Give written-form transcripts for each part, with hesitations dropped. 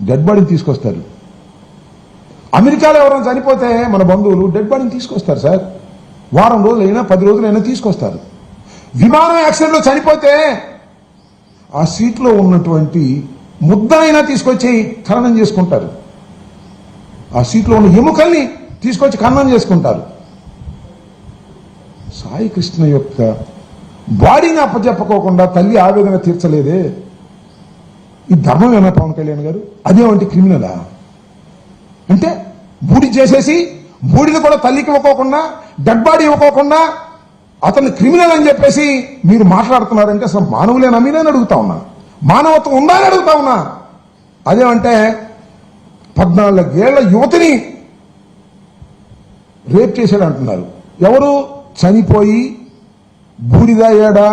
Dead బాడీని తీసుకొస్తారు. అమెరికాలో ఎవరైనా చనిపోతే మన బంధువులు డెడ్ బాడీని తీసుకొస్తారు సార్. వారం రోజులైనా 10 రోజులైనా తీసుకొస్తారు. విమానం యాక్సిడెంట్లో చనిపోతే ఆ సీట్లో ఉన్నటువంటి ముద్దనైనా తీసుకొచ్చి ఖననం చేసుకుంటారు. ఆ సీట్లో ఉన్న ఎముకల్ని తీసుకొచ్చి ఖననం చేసుకుంటారు. సాయి కృష్ణ యొక్క బాడీని అప్పచెప్పకోకుండా తల్లి ఆవేదన తీర్చలేదే, ఈ ధర్మమేనా పవన్ కళ్యాణ్ గారు? అదేమంటే క్రిమినలా? అంటే బూడి చేసేసి బూడిని కూడా తల్లికి ఇవ్వకోకుండా, డెడ్ బాడీ ఇవ్వకోకుండా అతన్ని క్రిమినల్ అని చెప్పేసి మీరు మాట్లాడుతున్నారంటే అసలు మానవులేనా మీరేని అడుగుతా ఉన్నా. మానవత్వం ఉందా అని అడుగుతా ఉన్నా. అదేమంటే 14 ఏళ్ల యువతిని రేప్ చేశాడు అంటున్నారు. ఎవరు? చనిపోయి బూడిదయ్యాడా,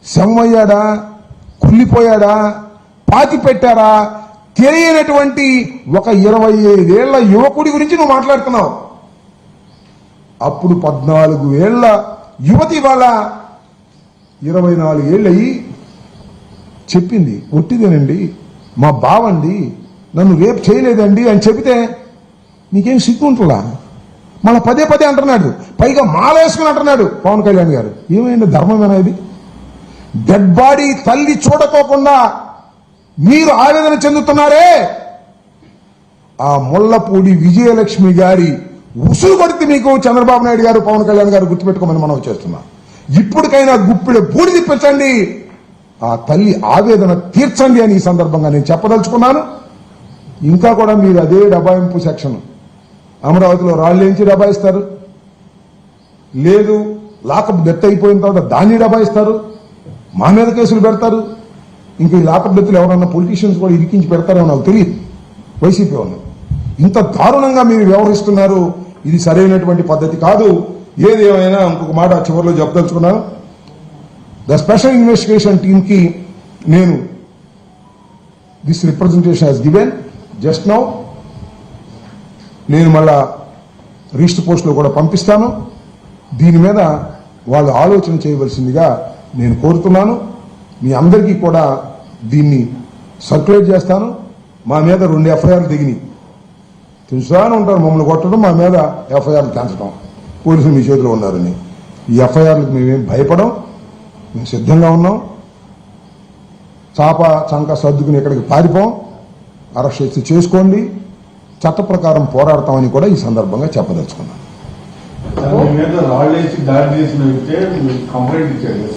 శవమయ్యాడా, కుళ్ళిపోయాడా, పాతి పెట్టారా తెలియనటువంటి ఒక 25 ఏళ్ల యువకుడి గురించి నువ్వు మాట్లాడుతున్నావు. అప్పుడు 14 ఏళ్ల యువతి వాళ్ళ 24 ఏళ్ళయి చెప్పింది, ఒట్టిదేనండి, మా బావండి, నన్ను రేపు చేయలేదండి అని చెబితే నీకేం సిగ్గుంటుందా? మన పదే అంటున్నాడు, పైగా మాలేసుకుని అంటున్నాడు పవన్ కళ్యాణ్ గారు. ఏమైంది? ధర్మమేనా ఇది? డెడ్ బాడీ తల్లి చూడకోకుండా మీరు ఆవేదన చెందుతున్నారే, ఆ ముళ్లపూడి విజయలక్ష్మి గారి ఉసురు కొడితే మీకు చంద్రబాబు నాయుడు గారు, పవన్ కళ్యాణ్ గారు గుర్తుపెట్టుకోమని మనం చేస్తున్నాం. ఇప్పటికైనా గుప్పిడ బూడి తిప్పించండి, ఆ తల్లి ఆవేదన తీర్చండి అని ఈ సందర్భంగా నేను చెప్పదలుచుకున్నాను. ఇంకా కూడా మీరు అదే డబాయింపు సెక్షన్, అమరావతిలో రాళ్ళేంచి డబాయిస్తారు, లేదు లాకప్ డెత్ అయిపోయిన తర్వాత దాన్ని డబాయిస్తారు, మా మీద కేసులు పెడతారు. ఇంక ఈ లాకప్ డెత్తులు ఎవరన్నా పొలిటీషియన్స్ కూడా ఇరికించి పెడతారో నాకు తెలియదు. వైసీపీ వాళ్ళు ఇంత దారుణంగా మీరు వ్యవహరిస్తున్నారు, ఇది సరైనటువంటి పద్ధతి కాదు. ఏది ఏమైనా ఇంకొక మాట చివరిలో చెప్పదలుచుకున్నాను. ద స్పెషల్ ఇన్వెస్టిగేషన్ టీమ్ కి నేను this representation has given just now. నేను మళ్ళా రిజిస్టర్ పోస్టులో కూడా పంపిస్తాను. దీని మీద వాళ్ళు ఆలోచన చేయవలసిందిగా నేను కోరుతున్నాను. మీ అందరికీ కూడా దీన్ని సర్క్యులేట్ చేస్తాను. మా మీద 2 ఎఫ్ఐఆర్లు దిగినాయి. తెలుసానే ఉంటారు మమ్మల్ని కొట్టడం, మా మీద ఎఫ్ఐఆర్లు తెంచడం, పోలీసులు మీ చేతిలో ఉన్నారని. ఈ ఎఫ్ఐఆర్లకు మేమేం భయపడం, మేము సిద్ధంగా ఉన్నాం. చాప చంక సర్దుకుని ఇక్కడికి పారిపోం. అరెస్ట్ చేసుకోండి, చట్ట ప్రకారం పోరాడతామని కూడా ఈ సందర్భంగా చెప్పదలుచుకున్నాను.